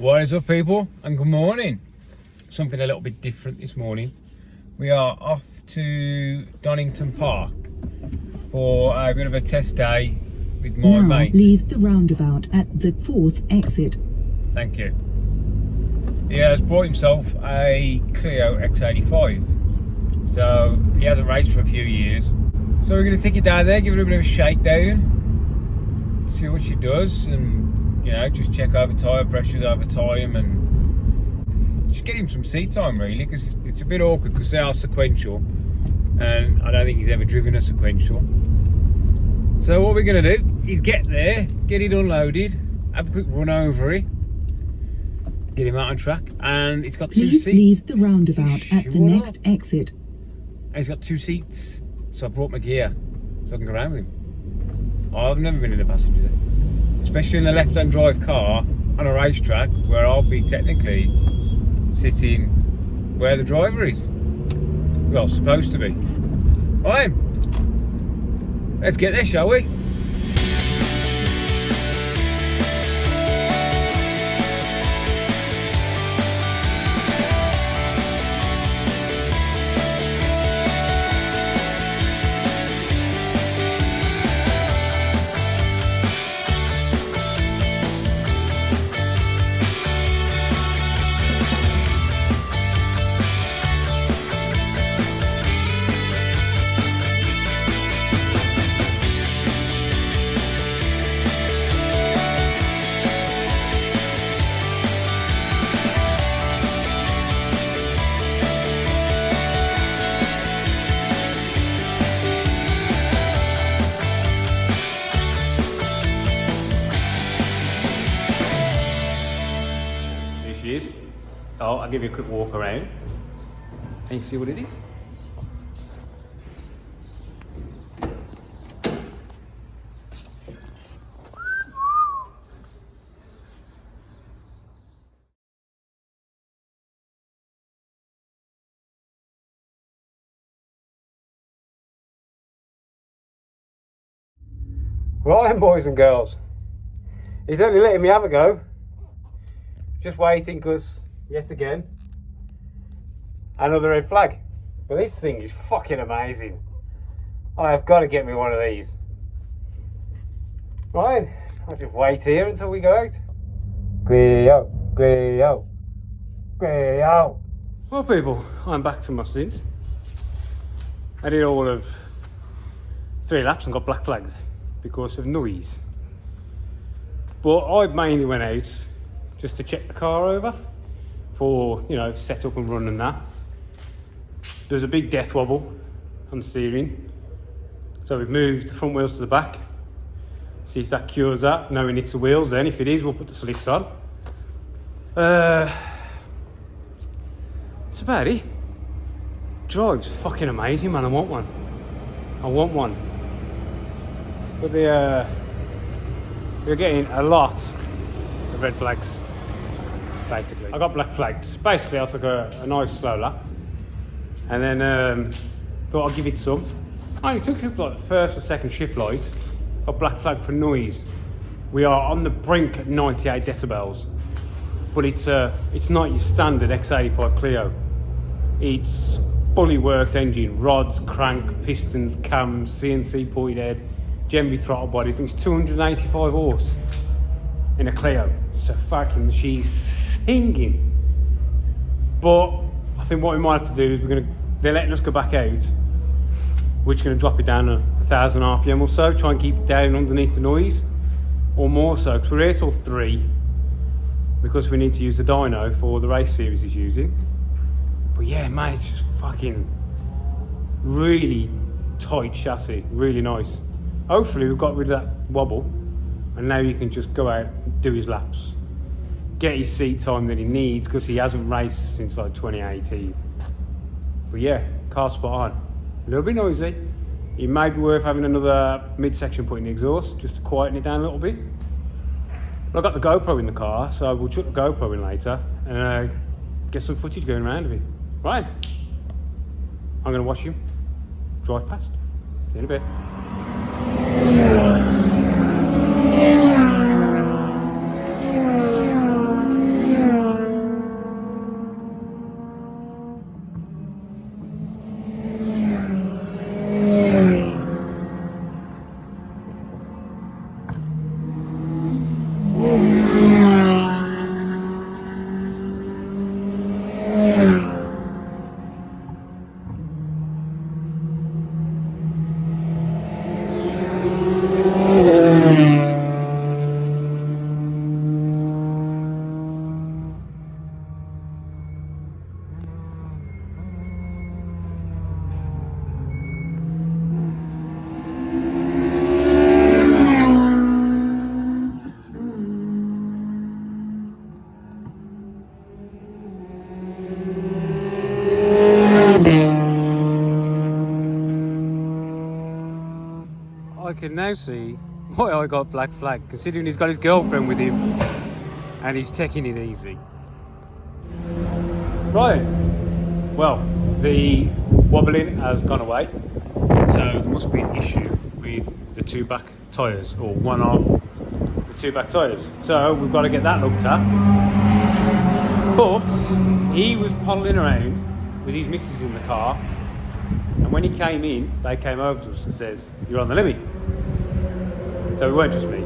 What is up, people, and good morning. Something a little bit different this morning. We are off to Donington Park for a bit of a test day with my mate. Leave the roundabout at the 4th exit. Thank you. He has bought himself a Clio x85. So he hasn't raced for a few years. So we're going to take it down there, give it a bit of a shakedown, see what she does, and you know, just check over tyre pressures over time and just get him some seat time, really, because it's a bit awkward because they are sequential and I don't think he's ever driven a sequential. So what we're going to do is get there, get it unloaded, have a quick run over it, get him out on track, and it's got Please two seats. leave the roundabout at the next exit. And he's got two seats, so I brought my gear so I can go around with him. I've never been in a passenger seat, especially in a left-hand drive car on a racetrack where I'll be technically sitting where the driver is. Well, supposed to be. Right, let's get there, shall we? I'll give you a quick walk around and you see what it is. Right, boys and girls, he's only letting me have a go. Just waiting because yet again, another red flag. But this thing is fucking amazing. I have got to get me one of these. Right, I'll just wait here until we go out. Clio, Clio, Clio. Well, people, I'm back from my stint. I did all of 3 laps and got black flagged because of noise. But I mainly went out just to check the car over for, you know, set up and run and that. There's a big death wobble on the steering, so we've moved the front wheels to the back. See if that cures that, knowing it's the wheels. Then if it is, we'll put the slicks on. That's about it. Drive's fucking amazing, man. I want one. But we're getting a lot of red flags. Basically, I got black flagged. Basically, I took a nice slow lap and then thought I'd give it some. I only took it like the first or second shift light. Got black flagged for noise. We are on the brink at 98 decibels, but it's not your standard x85 Clio. It's fully worked engine, rods, crank, pistons, cams, CNC pointed head, Genby throttle body. I think it's 285 horse in a Clio. So fucking she's singing. But I think what we might have to do is they're letting us go back out. We're just going to drop it down to 1,000 RPM or so, try and keep it down underneath the noise, or more so, because we're here till 3, because we need to use the dyno for the race series he's using. But yeah, man, it's just fucking really tight chassis, really nice. Hopefully we've got rid of that wobble, and now he can just go out and do his laps, get his seat time that he needs, because he hasn't raced since like 2018. But yeah, car's spot on. A little bit noisy. It may be worth having another midsection put in the exhaust just to quieten it down a little bit. I've got the GoPro in the car, so we'll chuck the GoPro in later and get some footage going around of it. Right, I'm going to watch him drive past. See you in a bit. can now see why I got black flag, considering he's got his girlfriend with him and he's taking it easy. Right, well, the wobbling has gone away, so there must be an issue with the two back tyres, or one of the two back tyres. So we've got to get that looked at. But he was poddling around with his missus in the car, and when he came in, they came over to us and says, "You're on the limit." So it weren't just me.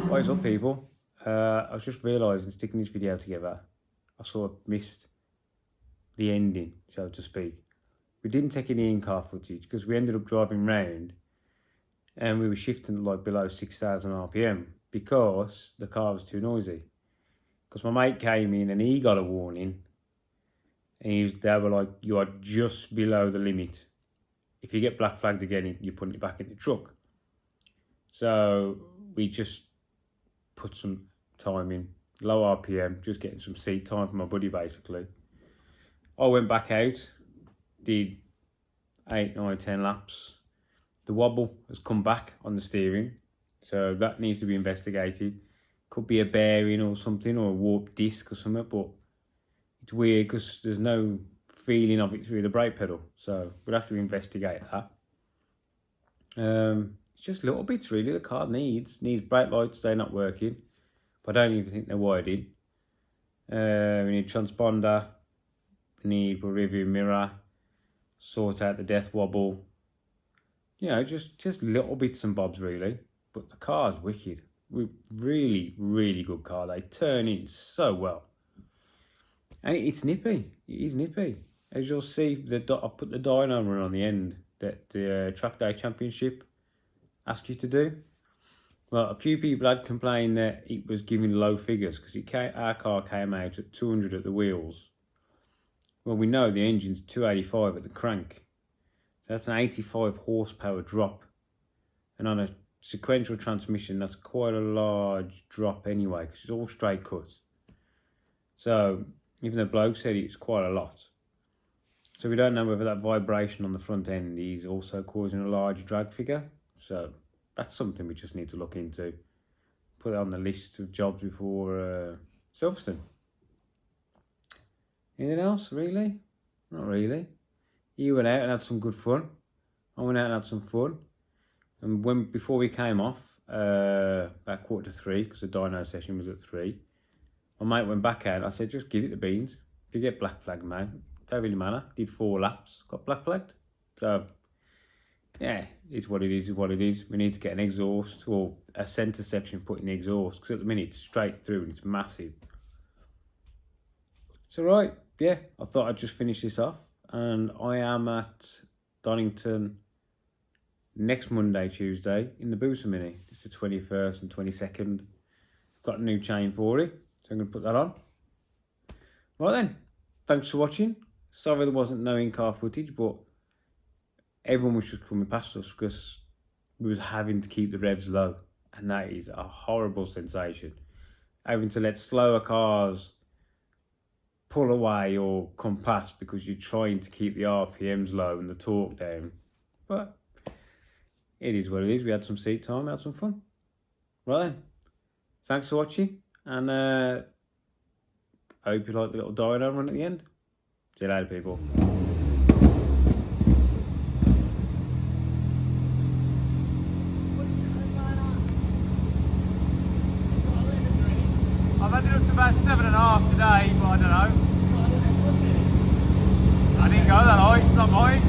What is up, people? I was just realising, sticking this video together, I sort of missed the ending, so to speak. We didn't take any in-car footage because we ended up driving round and we were shifting like below 6,000 RPM because the car was too noisy. Because my mate came in and he got a warning, and they were like, "You are just below the limit. If you get black flagged again, you're putting it back in the truck." So we just put some time in, low RPM, just getting some seat time for my buddy basically. I went back out, did 8, 9, 10 laps. The wobble has come back on the steering, so that needs to be investigated. Could be a bearing or something, or a warped disc or something, but it's weird because there's no feeling of it through the brake pedal, so we'll have to investigate that. It's just little bits really the car needs brake lights. They're not working, but I don't even think they're wired in. We need transponder, we need a rearview mirror, sort out the death wobble, you know, just little bits and bobs really. But the car's wicked. Really good car. They turn in so well, and it's nippy. It is nippy, as you'll see. I put the dyno run on the end that the Track Day Championship asked you to do. Well, a few people had complained that it was giving low figures because our car came out at 200 at the wheels. Well, we know the engine's 285 at the crank. So that's an 85 horsepower drop. And on a sequential transmission, that's quite a large drop anyway, because it's all straight cut. So even the bloke said it's quite a lot. So we don't know whether that vibration on the front end is also causing a large drag figure. So that's something we just need to look into. Put it on the list of jobs before Silverstone. Anything else, really? Not really. You went out and had some good fun. I went out and had some fun. And before we came off, about 2:45, because the dyno session was at 3, my mate went back out. I said, "Just give it the beans. If you get black flagged, man, don't really matter." Did 4 laps, got black flagged. So yeah, it's what it is. What it is. We need to get an exhaust or a centre section put in the exhaust, because at the minute it's straight through and it's massive. So right, yeah, I thought I'd just finish this off, and I am at Donington next Monday, Tuesday in the Booster Mini. It's the 21st and 22nd. Got a new chain for it, so I'm going to put that on. Right then, thanks for watching. Sorry there wasn't no in-car footage, but everyone was just coming past us because we was having to keep the revs low, and that is a horrible sensation. Having to let slower cars pull away or come past because you're trying to keep the RPMs low and the torque down. But it is what it is. We had some seat time, we had some fun. Right then, thanks for watching, and I hope you like the little dyno run at the end. See you later, people. I've had it up to about 7.5 today, but I don't know. I didn't go that high, it's not mine.